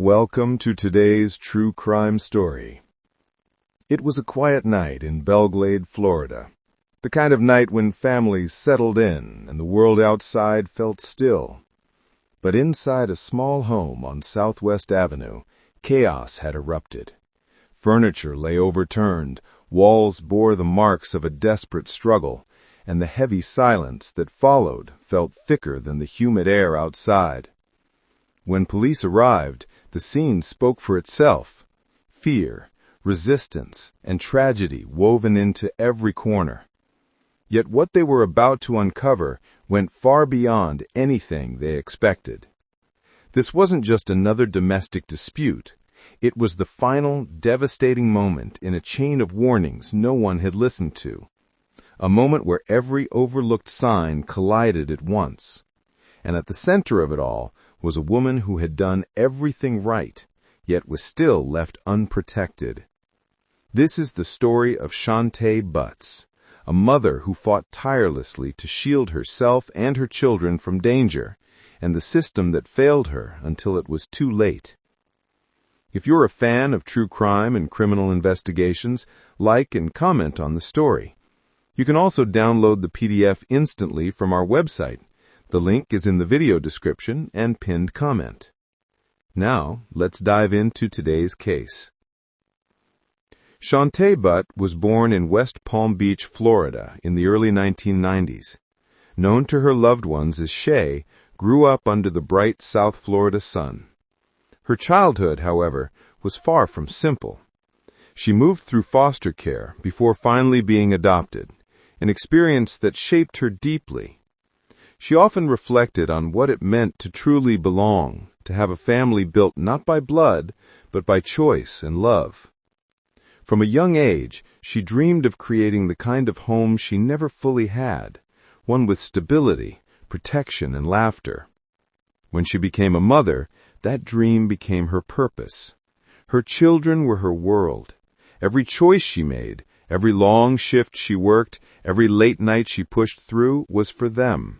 Welcome to today's true crime story. It was a quiet night in Belle Glade, Florida. The kind of night when families settled in and the world outside felt still. But inside a small home on Southwest Avenue, chaos had erupted. Furniture lay overturned, walls bore the marks of a desperate struggle, and the heavy silence that followed felt thicker than the humid air outside. When police arrived, the scene spoke for itself. Fear, resistance, and tragedy woven into every corner. Yet what they were about to uncover went far beyond anything they expected. This wasn't just another domestic dispute. It was the final, devastating moment in a chain of warnings no one had listened to. A moment where every overlooked sign collided at once. And at the center of it all was a woman who had done everything right, yet was still left unprotected. This is the story of Shante Butts, a mother who fought tirelessly to shield herself and her children from danger, and the system that failed her until it was too late. If you're a fan of true crime and criminal investigations, like and comment on the story. You can also download the PDF instantly from our website. The link is in the video description and pinned comment. Now, let's dive into today's case. Shante Butts was born in West Palm Beach, Florida, in the early 1990s. Known to her loved ones as Shay, grew up under the bright South Florida sun. Her childhood, however, was far from simple. She moved through foster care before finally being adopted, an experience that shaped her deeply. She often reflected on what it meant to truly belong, to have a family built not by blood, but by choice and love. From a young age, she dreamed of creating the kind of home she never fully had, one with stability, protection, and laughter. When she became a mother, that dream became her purpose. Her children were her world. Every choice she made, every long shift she worked, every late night she pushed through was for them.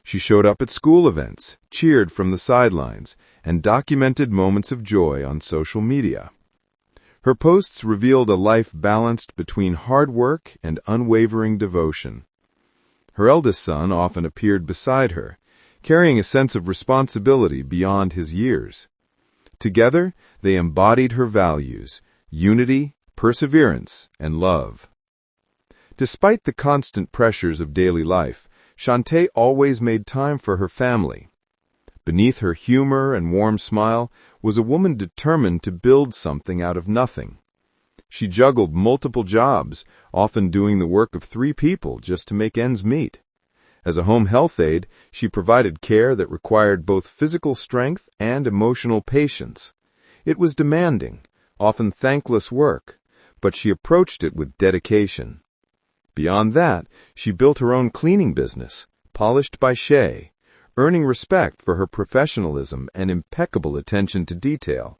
She showed up at school events, cheered from the sidelines, and documented moments of joy on social media. Her posts revealed a life balanced between hard work and unwavering devotion. Her eldest son often appeared beside her, carrying a sense of responsibility beyond his years. Together, they embodied her values: unity, perseverance, and love. Despite the constant pressures of daily life, Shante always made time for her family. Beneath her humor and warm smile was a woman determined to build something out of nothing. She juggled multiple jobs, often doing the work of 3 people just to make ends meet. As a home health aide, she provided care that required both physical strength and emotional patience. It was demanding, often thankless work, but she approached it with dedication. Beyond that, she built her own cleaning business, polished by Shay, earning respect for her professionalism and impeccable attention to detail.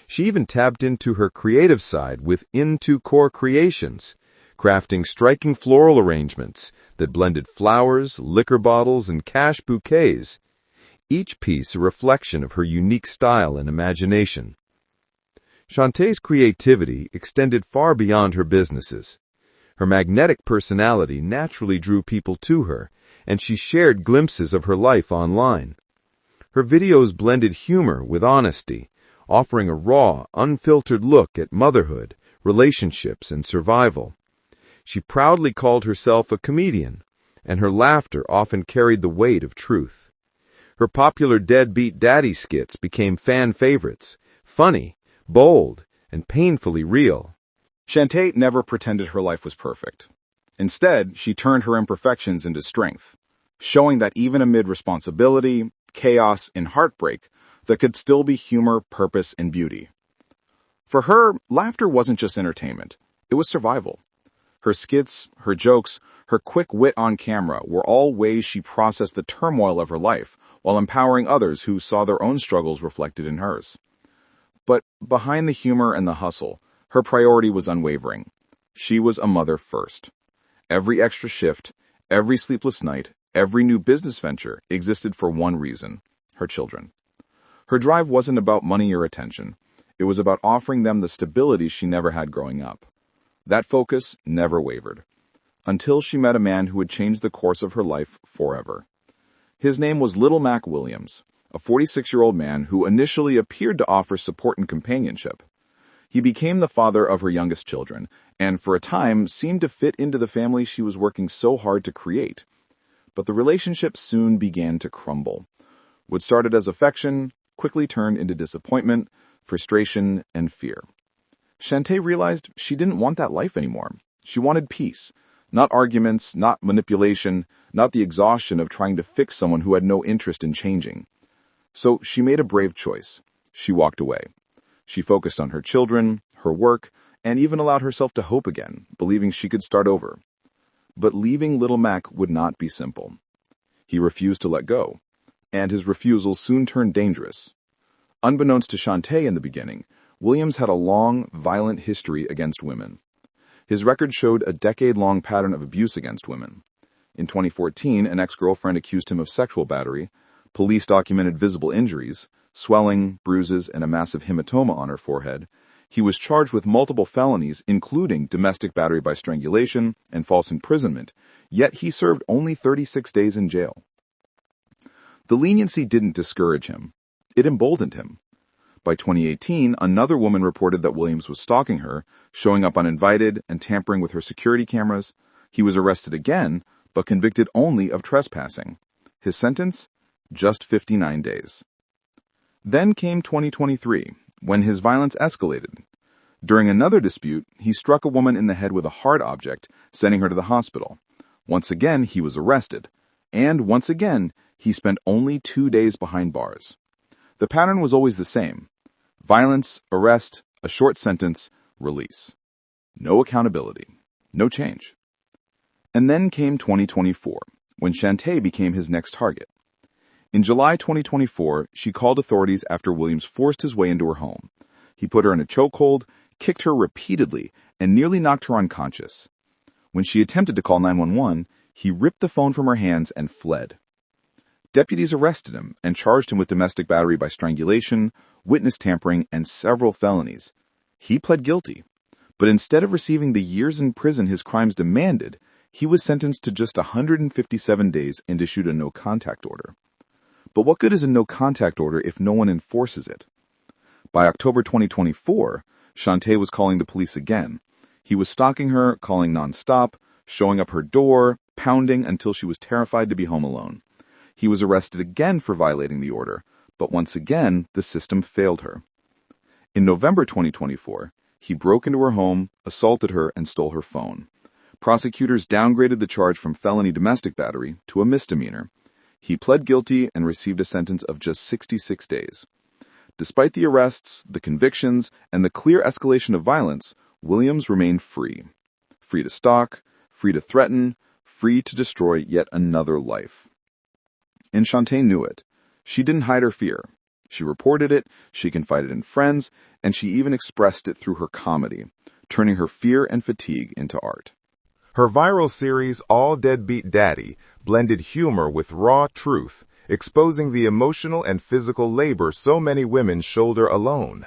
She even tapped into her creative side with Into Core Creations, crafting striking floral arrangements that blended flowers, liquor bottles, and cash bouquets, each piece a reflection of her unique style and imagination. Shante's creativity extended far beyond her businesses. Her magnetic personality naturally drew people to her, and she shared glimpses of her life online. Her videos blended humor with honesty, offering a raw, unfiltered look at motherhood, relationships, and survival. She proudly called herself a comedian, and her laughter often carried the weight of truth. Her popular Deadbeat Daddy skits became fan favorites, funny, bold, and painfully real. Shante never pretended her life was perfect. Instead, she turned her imperfections into strength, showing that even amid responsibility, chaos, and heartbreak, there could still be humor, purpose, and beauty. For her, laughter wasn't just entertainment, it was survival. Her skits, her jokes, her quick wit on camera were all ways she processed the turmoil of her life while empowering others who saw their own struggles reflected in hers. But behind the humor and the hustle, her priority was unwavering. She was a mother first. Every extra shift, every sleepless night, every new business venture existed for one reason: her children. Her drive wasn't about money or attention. It was about offering them the stability she never had growing up. That focus never wavered, until she met a man who would change the course of her life forever. His name was Little Mac Williams, a 46-year-old man who initially appeared to offer support and companionship. He became the father of her youngest children, and for a time seemed to fit into the family she was working so hard to create. But the relationship soon began to crumble. What started as affection quickly turned into disappointment, frustration, and fear. Shante realized she didn't want that life anymore. She wanted peace. Not arguments, not manipulation, not the exhaustion of trying to fix someone who had no interest in changing. So she made a brave choice. She walked away. She focused on her children, her work, and even allowed herself to hope again, believing she could start over. But leaving Little Mac would not be simple. He refused to let go, and his refusal soon turned dangerous. Unbeknownst to Shante in the beginning, Williams had a long, violent history against women. His record showed a decade-long pattern of abuse against women. In 2014, an ex-girlfriend accused him of sexual battery. Police documented visible injuries, swelling, bruises, and a massive hematoma on her forehead. He was charged with multiple felonies, including domestic battery by strangulation and false imprisonment, yet he served only 36 days in jail. The leniency didn't discourage him. It emboldened him. By 2018, another woman reported that Williams was stalking her, showing up uninvited and tampering with her security cameras. He was arrested again, but convicted only of trespassing. His sentence? Just 59 days. Then came 2023, when his violence escalated. During another dispute, he struck a woman in the head with a hard object, sending her to the hospital. Once again, he was arrested. And once again, he spent only 2 days behind bars. The pattern was always the same. Violence, arrest, a short sentence, release. No accountability. No change. And then came 2024, when Shante became his next target. In July 2024, she called authorities after Williams forced his way into her home. He put her in a chokehold, kicked her repeatedly, and nearly knocked her unconscious. When she attempted to call 911, he ripped the phone from her hands and fled. Deputies arrested him and charged him with domestic battery by strangulation, witness tampering, and several felonies. He pled guilty, but instead of receiving the years in prison his crimes demanded, he was sentenced to just 157 days and issued a no-contact order. But what good is a no-contact order if no one enforces it? By October 2024, Shante was calling the police again. He was stalking her, calling nonstop, showing up her door, pounding until she was terrified to be home alone. He was arrested again for violating the order, but once again, the system failed her. In November 2024, he broke into her home, assaulted her, and stole her phone. Prosecutors downgraded the charge from felony domestic battery to a misdemeanor. He pled guilty and received a sentence of just 66 days. Despite the arrests, the convictions, and the clear escalation of violence, Williams remained free. Free to stalk, free to threaten, free to destroy yet another life. And Shante knew it. She didn't hide her fear. She reported it, she confided in friends, and she even expressed it through her comedy, turning her fear and fatigue into art. Her viral series, All Deadbeat Daddy, blended humor with raw truth, exposing the emotional and physical labor so many women shoulder alone.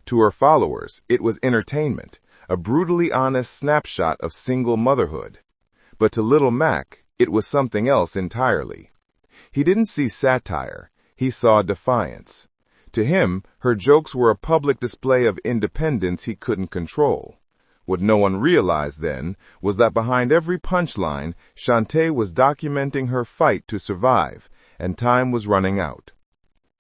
To her followers, it was entertainment, a brutally honest snapshot of single motherhood. But to Little Mac, it was something else entirely. He didn't see satire, he saw defiance. To him, her jokes were a public display of independence he couldn't control. What no one realized then was that behind every punchline, Shante was documenting her fight to survive, and time was running out.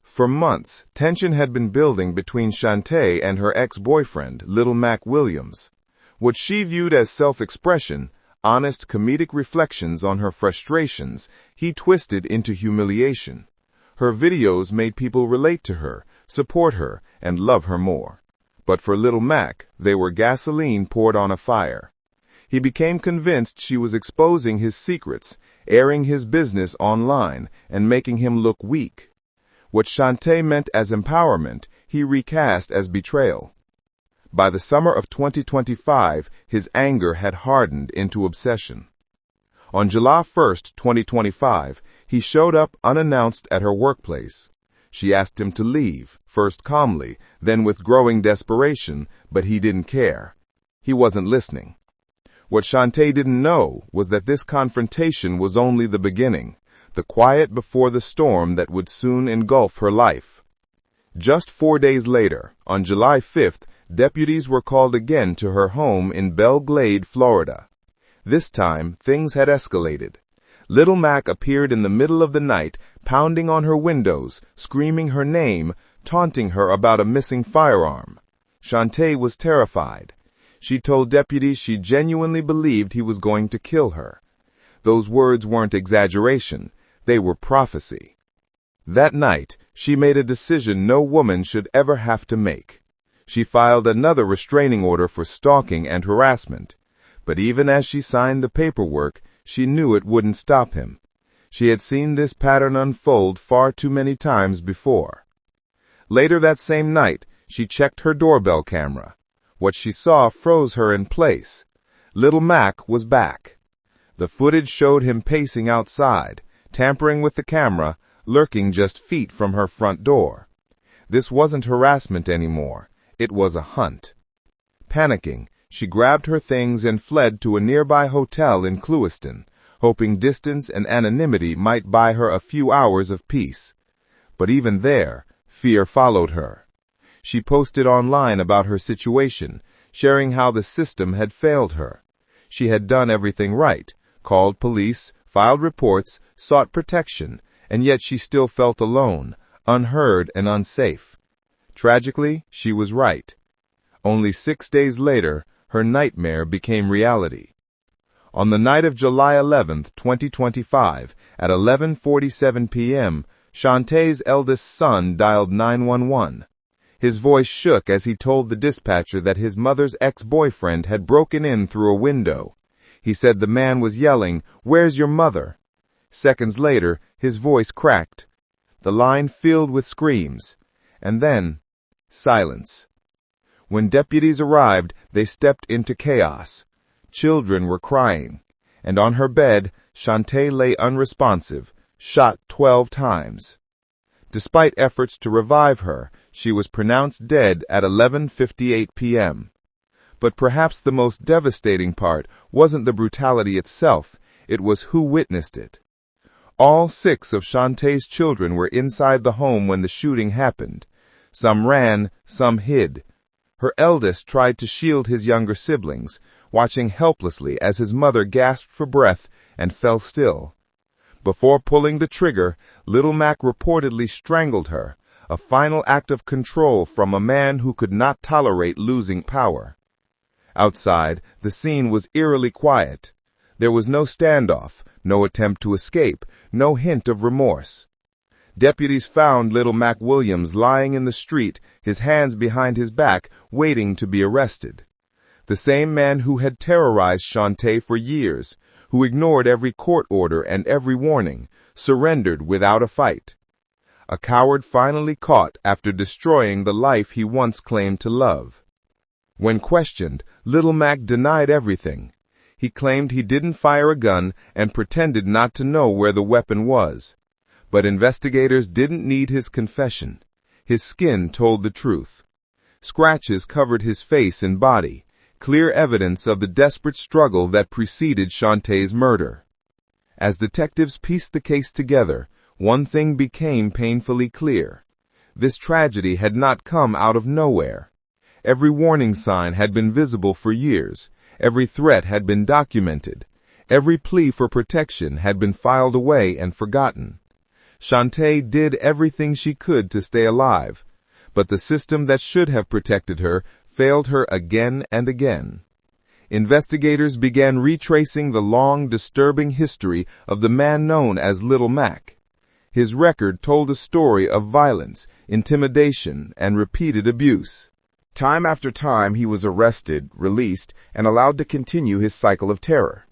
For months, tension had been building between Shante and her ex-boyfriend, Little Mac Williams. What she viewed as self-expression, honest comedic reflections on her frustrations, he twisted into humiliation. Her videos made people relate to her, support her, and love her more. But for Little Mac, they were gasoline poured on a fire. He became convinced she was exposing his secrets, airing his business online, and making him look weak. What Shante meant as empowerment, he recast as betrayal. By the summer of 2025, his anger had hardened into obsession. On July 1, 2025, he showed up unannounced at her workplace. She asked him to leave, first calmly, then with growing desperation, but he didn't care. He wasn't listening. What Shante didn't know was that this confrontation was only the beginning, the quiet before the storm that would soon engulf her life. Just 4 days later, on July 5th, deputies were called again to her home in Belle Glade, Florida. This time, things had escalated. Little Mac appeared in the middle of the night, pounding on her windows, screaming her name, taunting her about a missing firearm. Shante was terrified. She told deputies she genuinely believed he was going to kill her. Those words weren't exaggeration, they were prophecy. That night, she made a decision no woman should ever have to make. She filed another restraining order for stalking and harassment. But even as she signed the paperwork, she knew it wouldn't stop him. She had seen this pattern unfold far too many times before. Later that same night, she checked her doorbell camera. What she saw froze her in place. Little Mac was back. The footage showed him pacing outside, tampering with the camera, lurking just feet from her front door. This wasn't harassment anymore. It was a hunt. Panicking, she grabbed her things and fled to a nearby hotel in Clewiston, hoping distance and anonymity might buy her a few hours of peace. But even there, fear followed her. She posted online about her situation, sharing how the system had failed her. She had done everything right, called police, filed reports, sought protection, and yet she still felt alone, unheard and unsafe. Tragically, she was right. Only 6 days later, her nightmare became reality. On the night of July 11th, 2025, at 11:47 p.m., Shante's eldest son dialed 911. His voice shook as he told the dispatcher that his mother's ex-boyfriend had broken in through a window. He said the man was yelling, "Where's your mother?" Seconds later, his voice cracked. The line filled with screams. And then, silence. When deputies arrived, they stepped into chaos. Children were crying. And on her bed, Shante lay unresponsive, shot 12 times. Despite efforts to revive her, she was pronounced dead at 11:58 p.m. But perhaps the most devastating part wasn't the brutality itself, it was who witnessed it. All 6 of Shante's children were inside the home when the shooting happened. Some ran, some hid. Her eldest tried to shield his younger siblings, watching helplessly as his mother gasped for breath and fell still. Before pulling the trigger, Little Mac reportedly strangled her, a final act of control from a man who could not tolerate losing power. Outside, the scene was eerily quiet. There was no standoff, no attempt to escape, no hint of remorse. Deputies found Little Mac Williams lying in the street, his hands behind his back, waiting to be arrested. The same man who had terrorized Shante for years, who ignored every court order and every warning, surrendered without a fight. A coward finally caught after destroying the life he once claimed to love. When questioned, Little Mac denied everything. He claimed he didn't fire a gun and pretended not to know where the weapon was. But investigators didn't need his confession. His skin told the truth. Scratches covered his face and body, clear evidence of the desperate struggle that preceded Shante's murder. As detectives pieced the case together, one thing became painfully clear. This tragedy had not come out of nowhere. Every warning sign had been visible for years. Every threat had been documented. Every plea for protection had been filed away and forgotten. Shante did everything she could to stay alive, but the system that should have protected her failed her again and again. Investigators began retracing the long, disturbing history of the man known as Little Mac. His record told a story of violence, intimidation, and repeated abuse. Time after time, he was arrested, released, and allowed to continue his cycle of terror.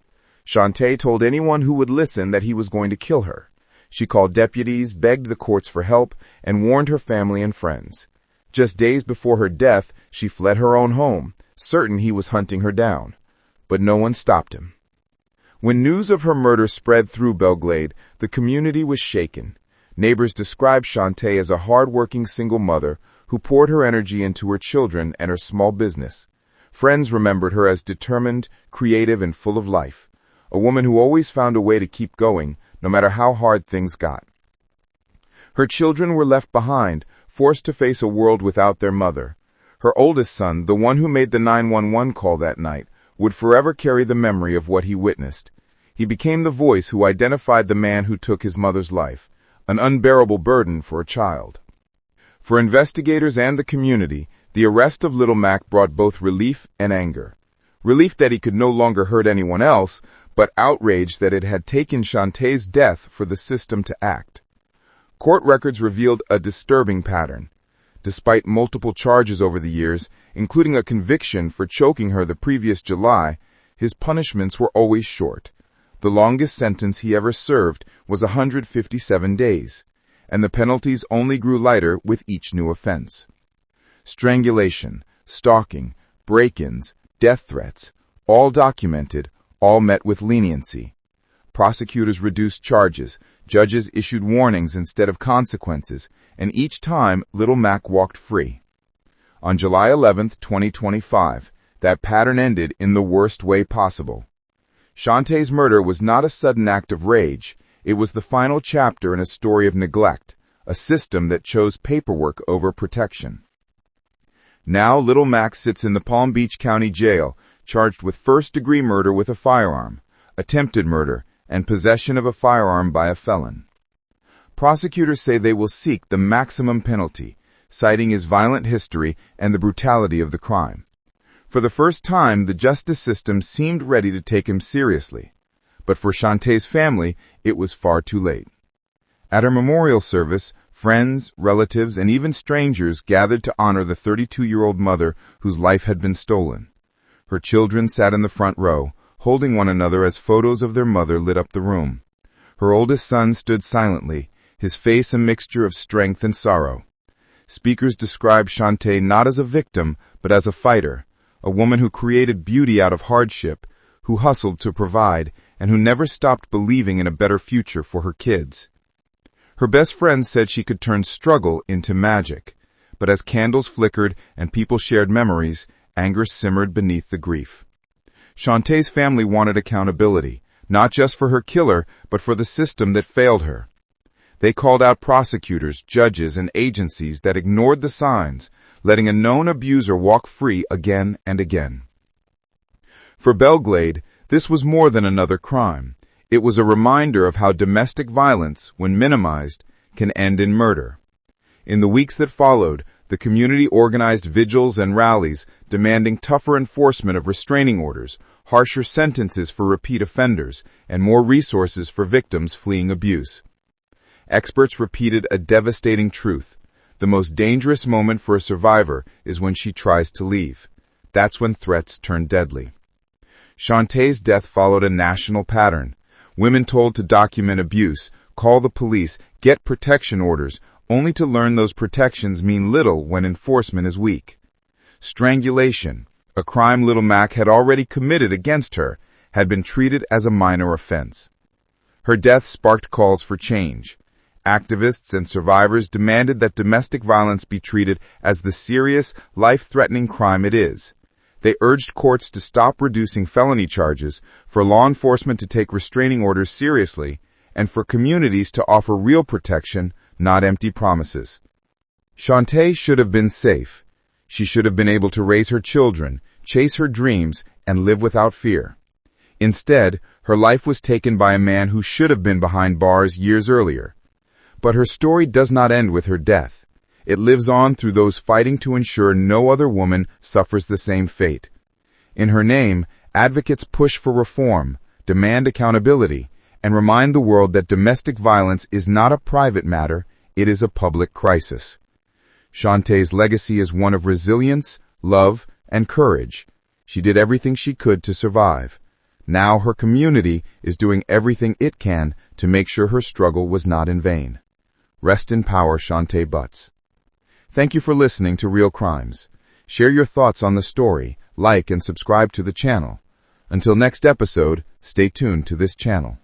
Shante told anyone who would listen that he was going to kill her. She called deputies, begged the courts for help, and warned her family and friends. Just days before her death, she fled her own home, certain he was hunting her down. But no one stopped him. When news of her murder spread through Belle Glade, the community was shaken. Neighbors described Shante as a hardworking single mother who poured her energy into her children and her small business. Friends remembered her as determined, creative, and full of life, a woman who always found a way to keep going, no matter how hard things got. Her children were left behind, forced to face a world without their mother. Her oldest son, the one who made the 911 call that night, would forever carry the memory of what he witnessed. He became the voice who identified the man who took his mother's life, an unbearable burden for a child. For investigators and the community, the arrest of Little Mac brought both relief and anger. Relief that he could no longer hurt anyone else, but outrage that it had taken Shante's death for the system to act. Court records revealed a disturbing pattern. Despite multiple charges over the years, including a conviction for choking her the previous July, his punishments were always short. The longest sentence he ever served was 157 days, and the penalties only grew lighter with each new offense. Strangulation, stalking, break-ins, death threats, all documented, all met with leniency. Prosecutors reduced charges, judges issued warnings instead of consequences, and each time Little Mac walked free. On July 11, 2025, that pattern ended in the worst way possible. Shante's murder was not a sudden act of rage. It was the final chapter in a story of neglect, a system that chose paperwork over protection. Now Little Mac sits in the Palm Beach County Jail, charged with first-degree murder with a firearm, attempted murder, and possession of a firearm by a felon. Prosecutors say they will seek the maximum penalty, citing his violent history and the brutality of the crime. For the first time, the justice system seemed ready to take him seriously. But for Shante's family, it was far too late. At her memorial service, friends, relatives, and even strangers gathered to honor the 32-year-old mother whose life had been stolen. Her children sat in the front row, holding one another as photos of their mother lit up the room. Her oldest son stood silently, his face a mixture of strength and sorrow. Speakers described Shante not as a victim, but as a fighter, a woman who created beauty out of hardship, who hustled to provide, and who never stopped believing in a better future for her kids. Her best friend said she could turn struggle into magic, but as candles flickered and people shared memories, anger simmered beneath the grief. Shante's family wanted accountability, not just for her killer, but for the system that failed her. They called out prosecutors, judges, and agencies that ignored the signs, letting a known abuser walk free again and again. For Belle Glade, this was more than another crime. It was a reminder of how domestic violence, when minimized, can end in murder. In the weeks that followed, the community organized vigils and rallies demanding tougher enforcement of restraining orders, harsher sentences for repeat offenders, and more resources for victims fleeing abuse. Experts repeated a devastating truth. The most dangerous moment for a survivor is when she tries to leave. That's when threats turn deadly. Shante's death followed a national pattern. Women told to document abuse, call the police, get protection orders, only to learn those protections mean little when enforcement is weak. Strangulation, a crime Little Mac had already committed against her, had been treated as a minor offense. Her death sparked calls for change. Activists and survivors demanded that domestic violence be treated as the serious, life-threatening crime it is. They urged courts to stop reducing felony charges, for law enforcement to take restraining orders seriously, and for communities to offer real protection, not empty promises. Shante should have been safe. She should have been able to raise her children, chase her dreams, and live without fear. Instead, her life was taken by a man who should have been behind bars years earlier. But her story does not end with her death. It lives on through those fighting to ensure no other woman suffers the same fate. In her name, advocates push for reform, demand accountability, and remind the world that domestic violence is not a private matter, it is a public crisis. Shante's legacy is one of resilience, love, and courage. She did everything she could to survive. Now her community is doing everything it can to make sure her struggle was not in vain. Rest in power, Shante Butts. Thank you for listening to Real Crimes. Share your thoughts on the story, like and subscribe to the channel. Until next episode, stay tuned to this channel.